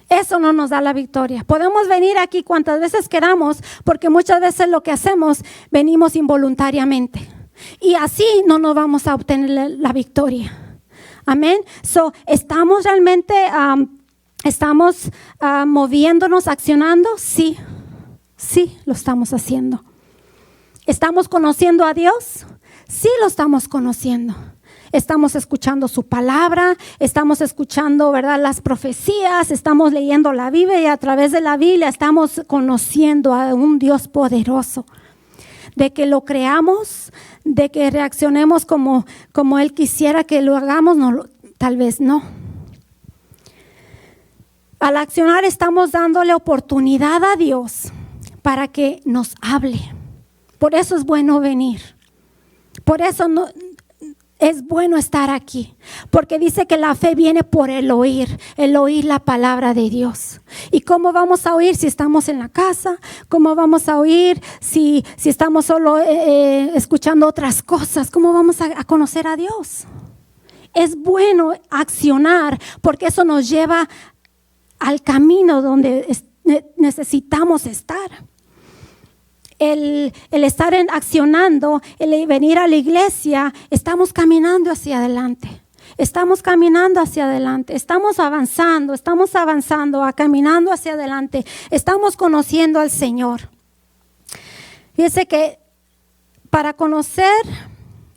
Eso no nos da la victoria. Podemos venir aquí cuantas veces queramos, porque muchas veces lo que hacemos, venimos involuntariamente. Y así no nos vamos a obtener la victoria. Amén. ¿Estamos realmente moviéndonos, accionando? Sí, lo estamos haciendo. ¿Estamos conociendo a Dios? Sí, lo estamos conociendo. Estamos escuchando su palabra, estamos escuchando, ¿verdad?, las profecías, estamos leyendo la Biblia y a través de la Biblia estamos conociendo a un Dios poderoso. De que lo creamos, de que reaccionemos como Él quisiera que lo hagamos, no, tal vez no. Al accionar estamos dándole oportunidad a Dios para que nos hable. Por eso es bueno venir. Por eso es bueno estar aquí. Porque dice que la fe viene por el oír la palabra de Dios. ¿Y cómo vamos a oír si estamos en la casa? ¿Cómo vamos a oír si estamos solo escuchando otras cosas? ¿Cómo vamos a conocer a Dios? Es bueno accionar porque eso nos lleva al camino donde necesitamos estar. El estar accionando, el venir a la iglesia, estamos caminando hacia adelante. Estamos caminando hacia adelante, estamos avanzando, caminando hacia adelante. Estamos conociendo al Señor. Fíjese que para conocer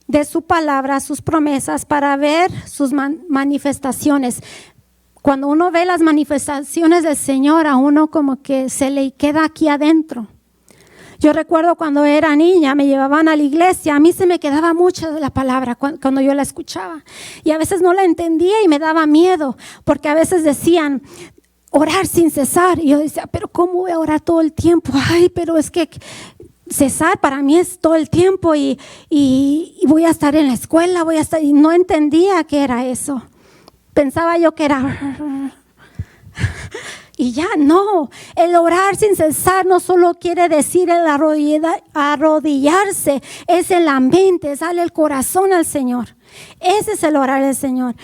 de su palabra, sus promesas, para ver sus manifestaciones, cuando uno ve las manifestaciones del Señor, a uno como que se le queda aquí adentro. Yo recuerdo cuando era niña, me llevaban a la iglesia, a mí se me quedaba mucho de la palabra cuando yo la escuchaba. Y a veces no la entendía y me daba miedo, porque a veces decían, orar sin cesar. Y yo decía, pero ¿cómo voy a orar todo el tiempo? Ay, pero es que cesar para mí es todo el tiempo y voy a estar en la escuela, y no entendía qué era eso. Pensaba yo que era... Y ya no, el orar sin cesar no solo quiere decir el arrodillarse, es en la mente, es darle el corazón al Señor. Ese es el orar del Señor.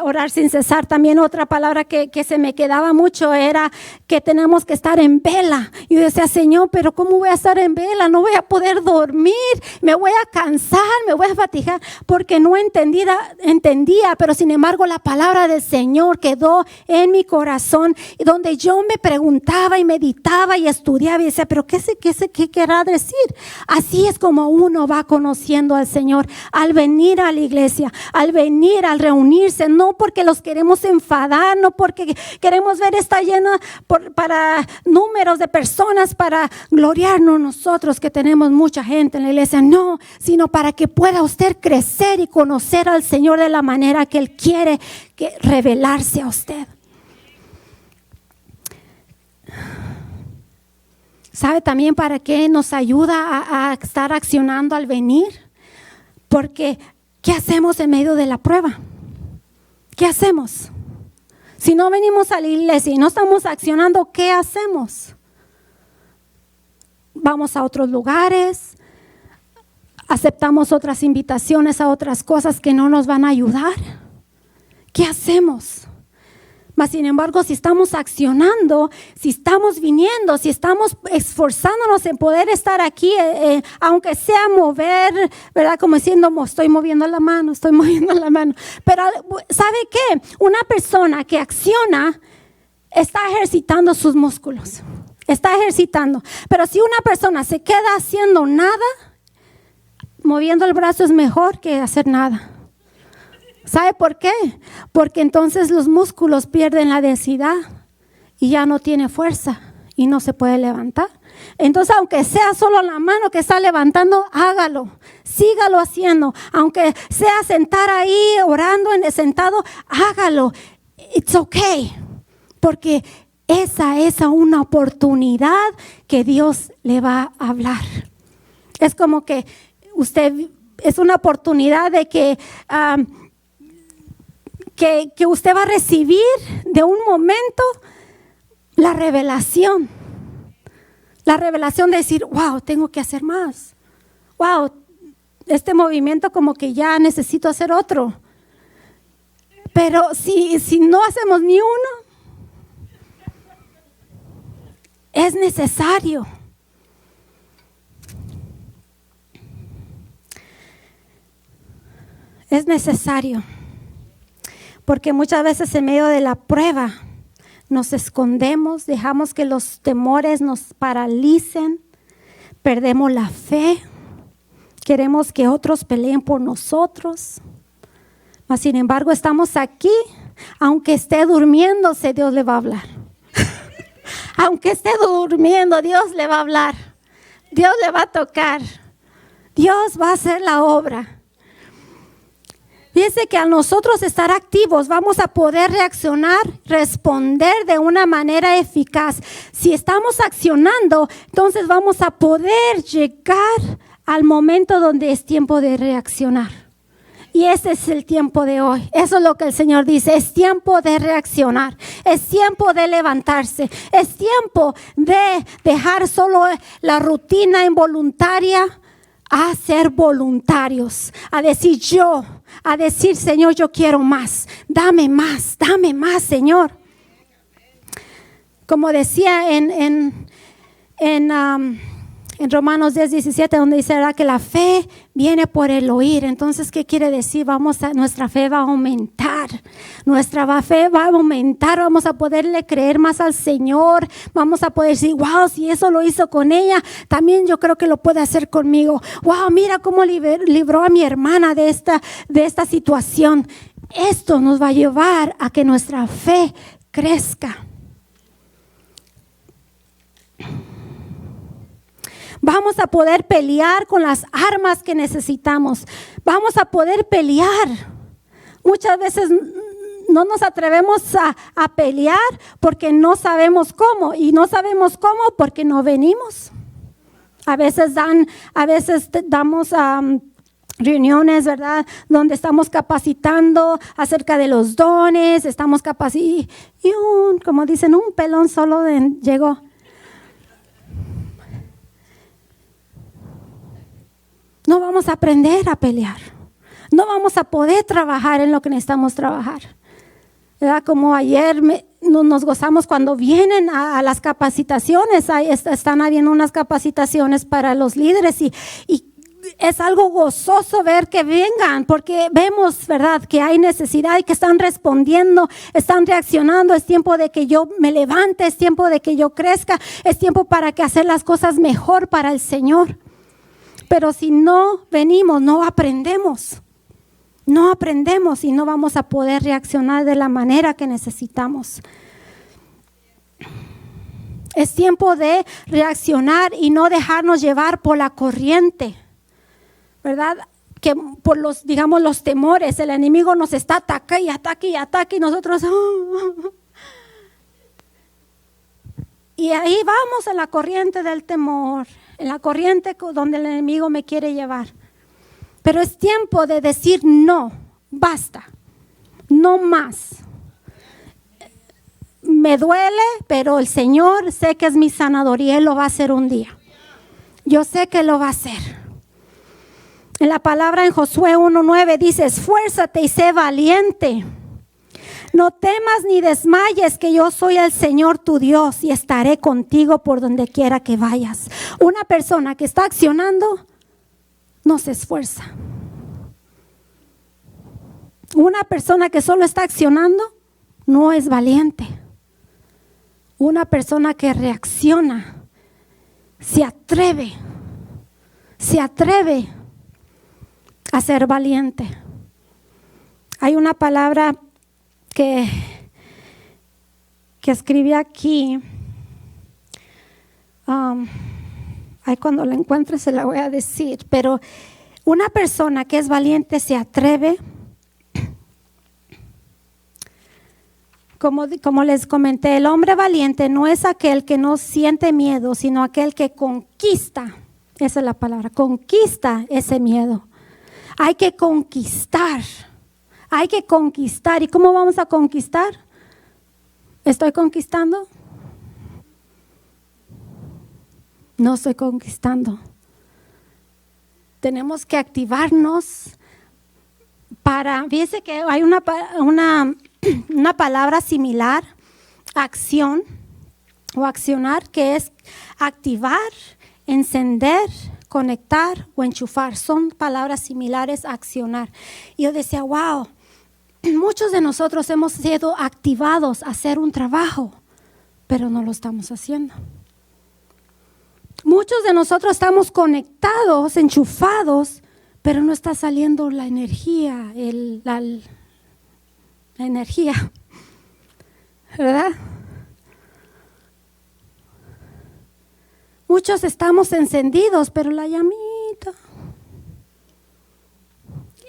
Orar sin cesar. También otra palabra que se me quedaba mucho era que tenemos que estar en vela. Y yo decía, Señor, pero ¿cómo voy a estar en vela? No voy a poder dormir, me voy a cansar, me voy a fatigar, porque no entendía, pero sin embargo la palabra del Señor quedó en mi corazón, y donde yo me preguntaba y meditaba y estudiaba y decía, pero ¿qué querrá decir? Así es como uno va conociendo al Señor, al venir a la iglesia, al venir, al reunirse, no porque los queremos enfadar, no porque queremos ver esta llena para números de personas, para gloriarnos nosotros que tenemos mucha gente en la iglesia, no, sino para que pueda usted crecer y conocer al Señor de la manera que Él quiere revelarse a usted. ¿Sabe también para qué nos ayuda a estar accionando al venir? Porque ¿qué hacemos en medio de la prueba? ¿Qué hacemos? Si no venimos a la iglesia y no estamos accionando, ¿qué hacemos? Vamos a otros lugares, aceptamos otras invitaciones a otras cosas que no nos van a ayudar. ¿Qué hacemos? Mas sin embargo, si estamos accionando, si estamos viniendo, si estamos esforzándonos en poder estar aquí, aunque sea mover, ¿verdad? Como diciendo, estoy moviendo la mano. Pero ¿sabe qué? Una persona que acciona está ejercitando sus músculos, está ejercitando. Pero si una persona se queda haciendo nada, moviendo el brazo es mejor que hacer nada. ¿Sabe por qué? Porque entonces los músculos pierden la densidad y ya no tiene fuerza y no se puede levantar. Entonces, aunque sea solo la mano que está levantando, hágalo, sígalo haciendo. Aunque sea sentar ahí orando en el sentado, hágalo. It's okay, porque esa es una oportunidad que Dios le va a hablar. Es como que es una oportunidad de que usted va a recibir de un momento la revelación de decir, wow, tengo que hacer más. Wow, este movimiento como que ya necesito hacer otro. Pero si no hacemos ni uno, es necesario. Es necesario. Porque muchas veces en medio de la prueba nos escondemos, dejamos que los temores nos paralicen, perdemos la fe, queremos que otros peleen por nosotros. Mas sin embargo estamos aquí, aunque esté durmiéndose, Dios le va a hablar. Aunque esté durmiendo, Dios le va a hablar. Dios le va a tocar. Dios va a hacer la obra. Fíjense que al nosotros estar activos vamos a poder reaccionar, responder de una manera eficaz. Si estamos accionando, entonces vamos a poder llegar al momento donde es tiempo de reaccionar. Y ese es el tiempo de hoy. Eso es lo que el Señor dice. Es tiempo de reaccionar. Es tiempo de levantarse. Es tiempo de dejar solo la rutina involuntaria a ser voluntarios. A decir, Señor, yo quiero más. Dame más, Señor. Como decía en Romanos 10:17, donde dice, ¿verdad?, que la fe viene por el oír. Entonces, ¿qué quiere decir? Nuestra fe va a aumentar. Nuestra fe va a aumentar. Vamos a poderle creer más al Señor. Vamos a poder decir, wow, si eso lo hizo con ella, también yo creo que lo puede hacer conmigo. Wow, mira cómo libró a mi hermana de esta situación. Esto nos va a llevar a que nuestra fe crezca. Vamos a poder pelear con las armas que necesitamos. Vamos a poder pelear. Muchas veces no nos atrevemos a pelear porque no sabemos cómo. Y no sabemos cómo porque no venimos. A veces damos reuniones, ¿verdad?, donde estamos capacitando acerca de los dones. Estamos capacitando. Y como dicen, un pelón solo llegó. No vamos a aprender a pelear. no vamos a poder trabajar en lo que necesitamos trabajar. ¿Verdad? Como ayer nos gozamos cuando vienen a las capacitaciones, están habiendo unas capacitaciones para los líderes y es algo gozoso ver que vengan, porque vemos, ¿verdad?, que hay necesidad y que están respondiendo, están reaccionando. Es tiempo de que yo me levante, es tiempo de que yo crezca, es tiempo para que hacer las cosas mejor para el Señor. Pero si no venimos, no aprendemos y no vamos a poder reaccionar de la manera que necesitamos. Es tiempo de reaccionar y no dejarnos llevar por la corriente, ¿verdad? Que por los temores, el enemigo nos está atacando y nosotros y ahí vamos en la corriente del temor, en la corriente donde el enemigo me quiere llevar. Pero es tiempo de decir no, basta, no más. Me duele, pero el Señor sé que es mi sanador y Él lo va a hacer un día. Yo sé que lo va a hacer. En la palabra en Josué 1:9 dice: esfuérzate y sé valiente. No temas ni desmayes, que yo soy el Señor tu Dios y estaré contigo por donde quiera que vayas. Una persona que está accionando no se esfuerza. Una persona que solo está accionando no es valiente. Una persona que reacciona se atreve a ser valiente. Hay una palabra que escribí aquí. Ahí cuando la encuentre se la voy a decir. Pero una persona que es valiente se atreve. Como les comenté, el hombre valiente no es aquel que no siente miedo, sino aquel que conquista. Esa es la palabra, conquista ese miedo. Hay que conquistar. ¿Y cómo vamos a conquistar? ¿Estoy conquistando? No estoy conquistando. Tenemos que activarnos para, fíjense que hay una palabra similar, acción o accionar, que es activar, encender, conectar o enchufar. Son palabras similares a accionar. Y yo decía, wow, muchos de nosotros hemos sido activados a hacer un trabajo, pero no lo estamos haciendo. Muchos de nosotros estamos conectados, enchufados, pero no está saliendo la energía, la energía, ¿verdad? Muchos estamos encendidos, pero la llamita.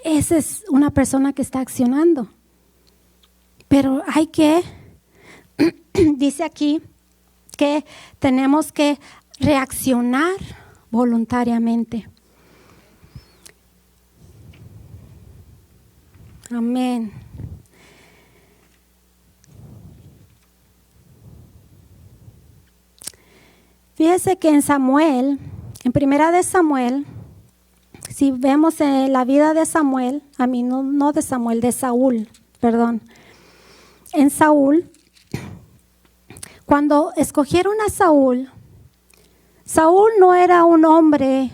Esa es una persona que está accionando. Pero hay que, dice aquí, que tenemos que reaccionar voluntariamente. Amén. Fíjese que en Samuel, en primera de Samuel, si vemos en la vida de Samuel, no de Samuel, de Saúl, perdón. En Saúl, cuando escogieron a Saúl, Saúl no era un hombre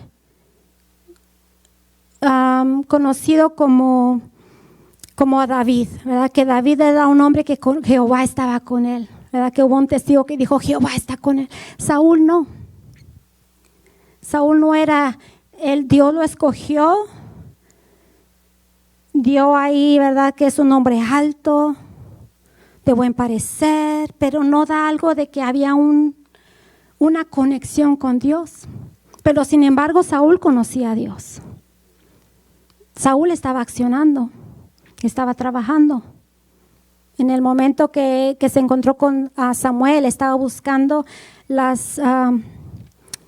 conocido como David, ¿verdad? Que David era un hombre que Jehová estaba con él, ¿verdad? Que hubo un testigo que dijo, Jehová está con él. Saúl no. Saúl no era, Dios lo escogió, dio ahí, ¿verdad? Que es un hombre alto, de buen parecer, pero no da algo de que había una conexión con Dios. Pero sin embargo, Saúl conocía a Dios. Saúl estaba accionando, estaba trabajando. En el momento que se encontró con Samuel, estaba buscando las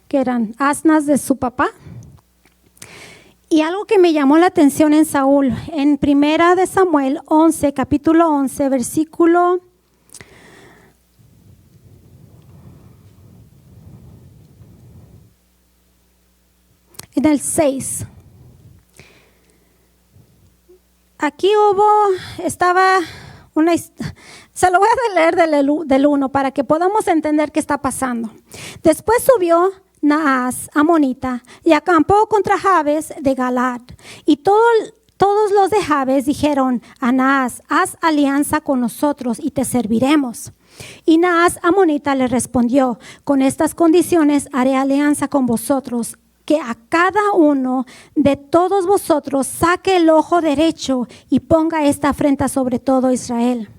que eran asnas de su papá. Y algo que me llamó la atención en Saúl, en primera de Samuel 11, capítulo 11, versículo en el 6. aquí se lo voy a leer del 1 para que podamos entender qué está pasando. Después subió Naas, amonita, y acampó contra Jabes de Galaad. Y todos los de Jabes dijeron a Naas: haz alianza con nosotros y te serviremos. Y Naas, amonita, le respondió: con estas condiciones haré alianza con vosotros, que a cada uno de todos vosotros saque el ojo derecho y ponga esta afrenta sobre todo Israel.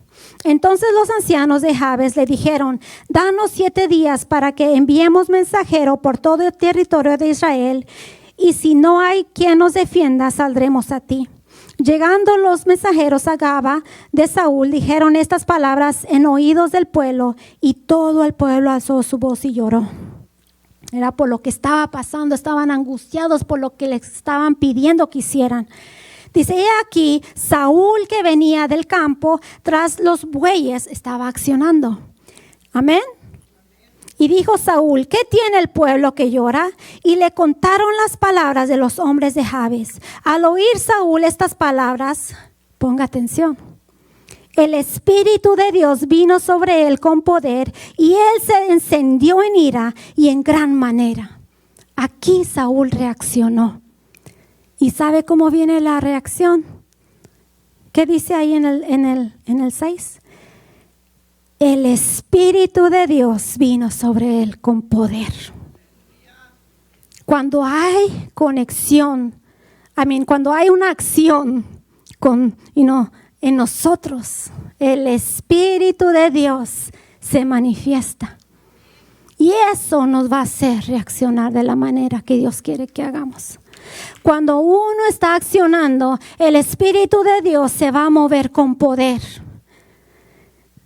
Entonces los ancianos de Jabes le dijeron: danos 7 días para que enviemos mensajero por todo el territorio de Israel, y si no hay quien nos defienda, saldremos a ti. Llegando los mensajeros a Gaba de Saúl, dijeron estas palabras en oídos del pueblo, y todo el pueblo alzó su voz y lloró. Era por lo que estaba pasando, estaban angustiados por lo que les estaban pidiendo que hicieran. Dice, he aquí, Saúl, que venía del campo tras los bueyes, estaba accionando. Amén. Y dijo Saúl: ¿qué tiene el pueblo que llora? Y le contaron las palabras de los hombres de Jabes. Al oír Saúl estas palabras, ponga atención, el Espíritu de Dios vino sobre él con poder, y él se encendió en ira y en gran manera. Aquí Saúl reaccionó. ¿Y sabe cómo viene la reacción? ¿Qué dice ahí en el 6? El Espíritu de Dios vino sobre él con poder. Cuando hay conexión, cuando hay una acción en nosotros, el Espíritu de Dios se manifiesta. Y eso nos va a hacer reaccionar de la manera que Dios quiere que hagamos. Cuando uno está accionando, el Espíritu de Dios se va a mover con poder.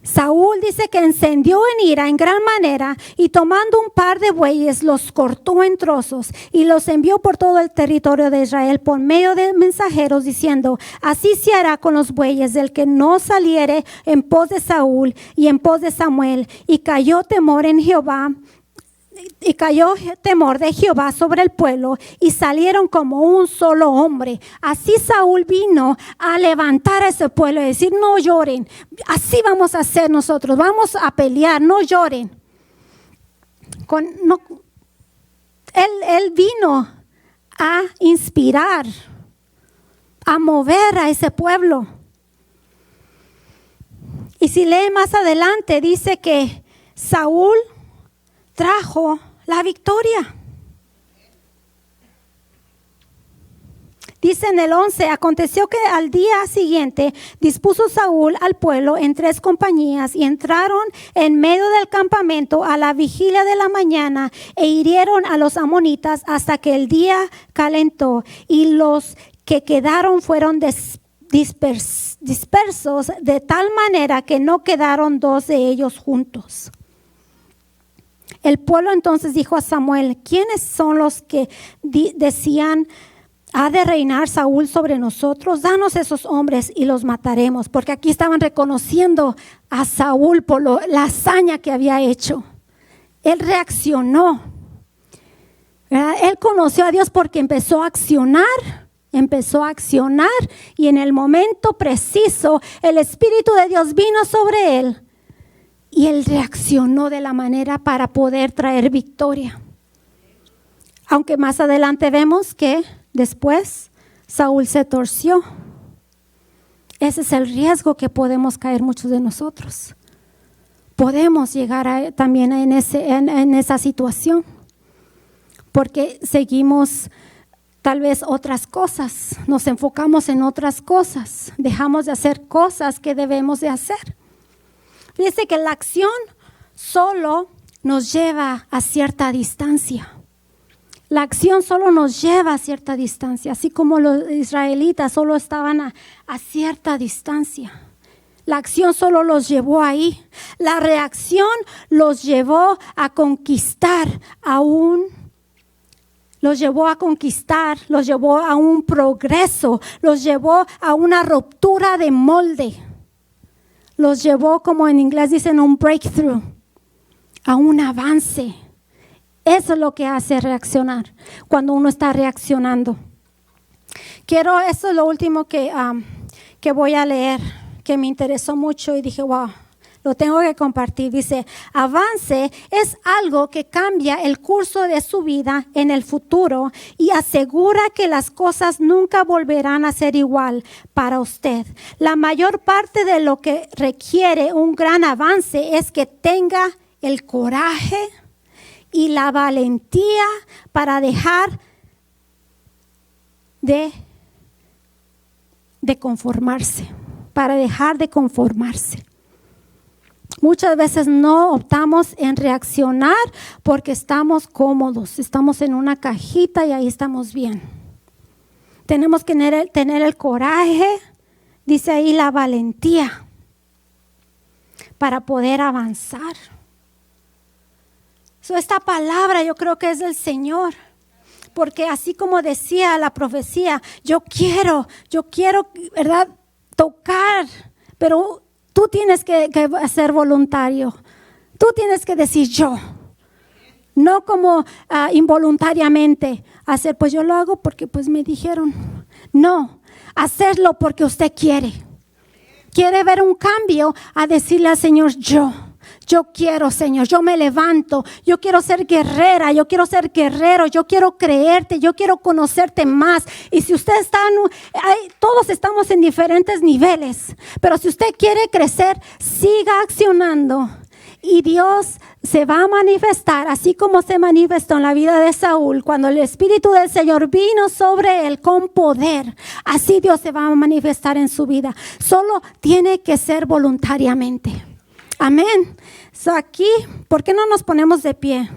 Saúl dice que encendió en ira en gran manera, y tomando un par de bueyes los cortó en trozos y los envió por todo el territorio de Israel por medio de mensajeros, diciendo: así se hará con los bueyes del que no saliere en pos de Saúl y en pos de Samuel. Y cayó temor en Jehová. Y cayó temor de Jehová sobre el pueblo, y salieron como un solo hombre. Así Saúl vino a levantar a ese pueblo y decir: no lloren, así vamos a hacer nosotros, vamos a pelear, no lloren. Él vino a inspirar, a mover a ese pueblo. Y si lee más adelante, dice que Saúl trajo la victoria. Dice en el 11: aconteció que al día siguiente dispuso Saúl al pueblo en 3 compañías, y entraron en medio del campamento a la vigilia de la mañana, e hirieron a los amonitas hasta que el día calentó, y los que quedaron fueron dispersos de tal manera que no quedaron 2 de ellos juntos. El pueblo entonces dijo a Samuel: ¿quiénes son los que decían: ha de reinar Saúl sobre nosotros? Danos esos hombres y los mataremos. Porque aquí estaban reconociendo a Saúl por la hazaña que había hecho. Él reaccionó, ¿verdad? Él conoció a Dios porque empezó a accionar, y en el momento preciso el Espíritu de Dios vino sobre él. Y él reaccionó de la manera para poder traer victoria. Aunque más adelante vemos que después Saúl se torció. Ese es el riesgo que podemos caer muchos de nosotros. Podemos llegar también en esa situación. Porque seguimos tal vez otras cosas. Nos enfocamos en otras cosas. Dejamos de hacer cosas que debemos de hacer. Dice que la acción solo nos lleva a cierta distancia. La acción solo nos lleva a cierta distancia, así como los israelitas solo estaban a cierta distancia. La acción solo los llevó ahí. La reacción los llevó a conquistar los llevó a un progreso, los llevó a una ruptura de molde. Los llevó, como en inglés dicen, un breakthrough, a un avance. Eso es lo que hace reaccionar, cuando uno está reaccionando. Eso es lo último que que voy a leer, que me interesó mucho y dije, wow, lo tengo que compartir. Dice, avance es algo que cambia el curso de su vida en el futuro y asegura que las cosas nunca volverán a ser igual para usted. La mayor parte de lo que requiere un gran avance es que tenga el coraje y la valentía para dejar de conformarse, para dejar de conformarse. Muchas veces no optamos en reaccionar porque estamos cómodos, estamos en una cajita y ahí estamos bien. Tenemos que tener el coraje, dice ahí la valentía, para poder avanzar. Esta palabra yo creo que es del Señor, porque así como decía la profecía, yo quiero, ¿verdad?, tocar, pero tú tienes que ser voluntario. Tú tienes que decir yo. No como involuntariamente hacer, pues yo lo hago porque pues me dijeron. No, hacerlo porque usted quiere. Quiere ver un cambio, a decirle al Señor yo quiero, Señor, yo me levanto, yo quiero ser guerrera, yo quiero ser guerrero, yo quiero creerte, yo quiero conocerte más. Y si usted está, todos estamos en diferentes niveles, pero si usted quiere crecer, siga accionando y Dios se va a manifestar, así como se manifestó en la vida de Saúl, cuando el Espíritu del Señor vino sobre él con poder. Así Dios se va a manifestar en su vida. Solo tiene que ser voluntariamente. Amén. Aquí, ¿por qué no nos ponemos de pie?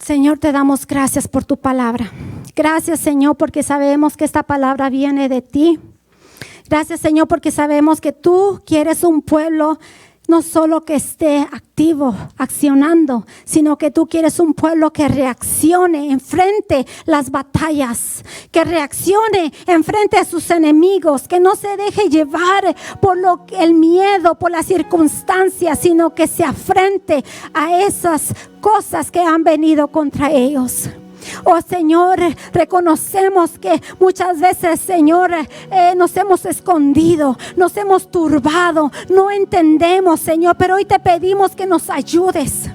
Señor, te damos gracias por tu palabra. Gracias, Señor, porque sabemos que esta palabra viene de ti. Gracias, Señor, porque sabemos que tú quieres un pueblo no solo que esté activo, accionando, sino que tú quieres un pueblo que reaccione, enfrente las batallas, que reaccione enfrente a sus enemigos, que no se deje llevar por el miedo, por las circunstancias, sino que se afrente a esas cosas que han venido contra ellos. Oh Señor, reconocemos que muchas veces, Señor, nos hemos escondido, nos hemos turbado, no entendemos, Señor, pero hoy te pedimos que nos ayudes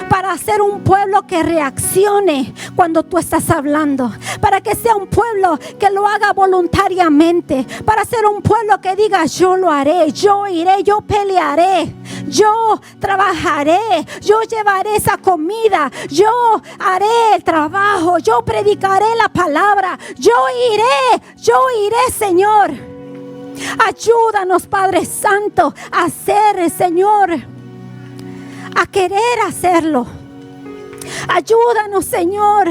para ser un pueblo que reaccione cuando tú estás hablando, para que sea un pueblo que lo haga voluntariamente, para ser un pueblo que diga yo lo haré, yo iré, yo pelearé, yo trabajaré, yo llevaré esa comida, yo haré el trabajo, yo predicaré la palabra, yo iré, Señor. Ayúdanos, Padre Santo, a hacer, Señor, a querer hacerlo. Ayúdanos, Señor,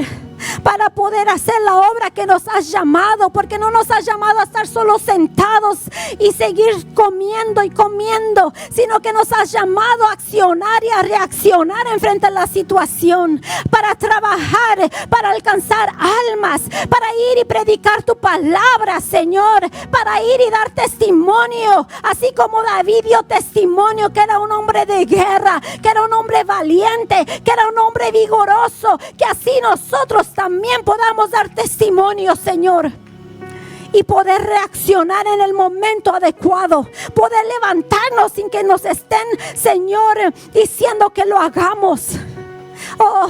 para poder hacer la obra que nos has llamado, porque no nos has llamado a estar solo sentados y seguir comiendo y comiendo, sino que nos has llamado a accionar y a reaccionar en frente a la situación, para trabajar, para alcanzar almas, para ir y predicar tu palabra, Señor, para ir y dar testimonio, así como David dio testimonio que era un hombre de guerra, que era un hombre valiente, que era un hombre vigoroso, que así nosotros también podamos dar testimonio, Señor, y poder reaccionar en el momento adecuado, poder levantarnos sin que nos estén, Señor, diciendo que lo hagamos. Oh,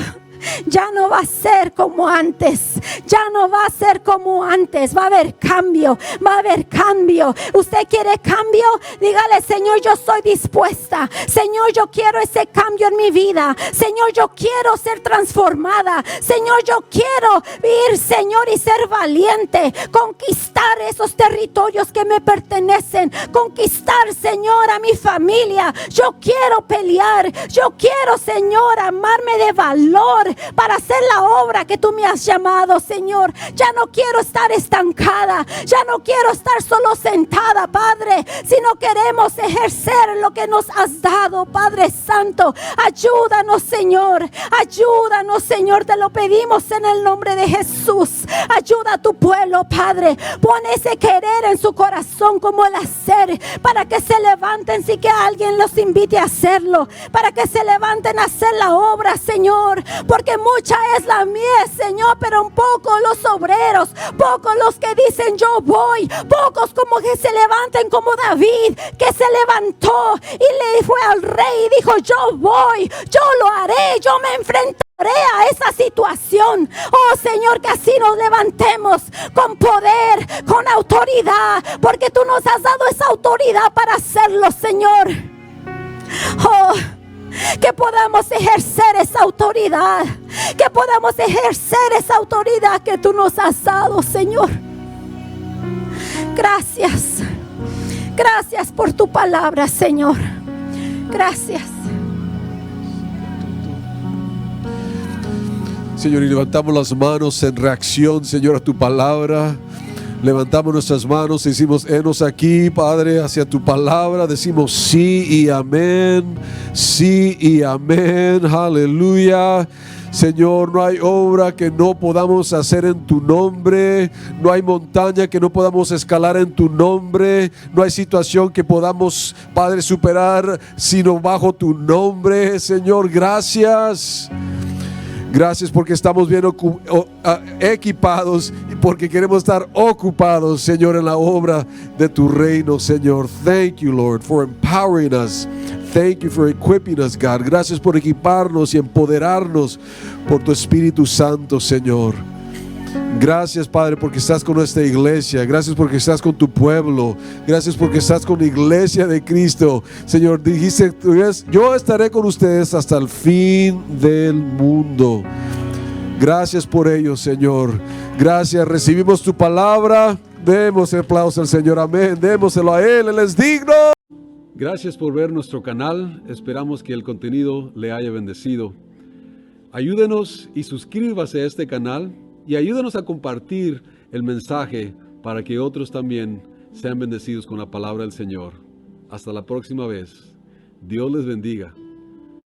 ya no va a ser como antes, ya no va a ser como antes, va a haber cambio, va a haber cambio. ¿Usted quiere cambio? Dígale, Señor, yo estoy dispuesta. Señor, yo quiero ese cambio en mi vida. Señor, yo quiero ser transformada. Señor, yo quiero ir, Señor, y ser valiente, conquistar esos territorios que me pertenecen, conquistar, Señor, a mi familia. Yo quiero pelear, yo quiero, Señor, armarme de valor Señor, para hacer la obra que tú me has llamado, Señor. Ya no quiero estar estancada, ya no quiero estar solo sentada, Padre, sino queremos ejercer lo que nos has dado, Padre Santo. Ayúdanos, Señor, te lo pedimos en el nombre de Jesús. Ayuda a tu pueblo, Padre. Pon ese querer en su corazón como el hacer, para que se levanten si que alguien los invite a hacerlo, para que se levanten a hacer la obra, Señor, porque mucha es la mies, Señor, pero un poco los obreros, pocos los que dicen yo voy, pocos como que se levanten como David, que se levantó y le fue al rey y dijo: yo voy, yo lo haré, yo me enfrentaré a esa situación. Oh Señor, que así nos levantemos con poder, con autoridad, porque tú nos has dado esa autoridad para hacerlo, Señor. Oh, que podamos ejercer esa autoridad, que podamos ejercer esa autoridad que tú nos has dado, Señor. Gracias, gracias por tu palabra, Señor. Gracias. Señor, y levantamos las manos en reacción, Señor, a tu palabra. Levantamos nuestras manos y decimos: henos aquí, Padre, hacia tu palabra. Decimos sí y amén, sí y amén, aleluya. Señor, no hay obra que no podamos hacer en tu nombre, no hay montaña que no podamos escalar en tu nombre, no hay situación que podamos, Padre, superar sino bajo tu nombre. Señor, gracias. Gracias porque estamos bien equipados y porque queremos estar ocupados, Señor, en la obra de tu reino, Señor. Thank you, Lord, for empowering us. Thank you for equipping us, God. Gracias por equiparnos y empoderarnos por tu Espíritu Santo, Señor. Gracias, Padre, porque estás con nuestra iglesia. Gracias porque estás con tu pueblo. Gracias porque estás con la iglesia de Cristo. Señor, dijiste: yo estaré con ustedes hasta el fin del mundo. Gracias por ello, Señor. Gracias, recibimos tu palabra. Demos el aplauso al Señor, amén. Démoselo a Él, Él es digno. Gracias por ver nuestro canal. Esperamos que el contenido le haya bendecido. Ayúdenos y suscríbase a este canal. Y ayúdanos a compartir el mensaje para que otros también sean bendecidos con la palabra del Señor. Hasta la próxima vez. Dios les bendiga.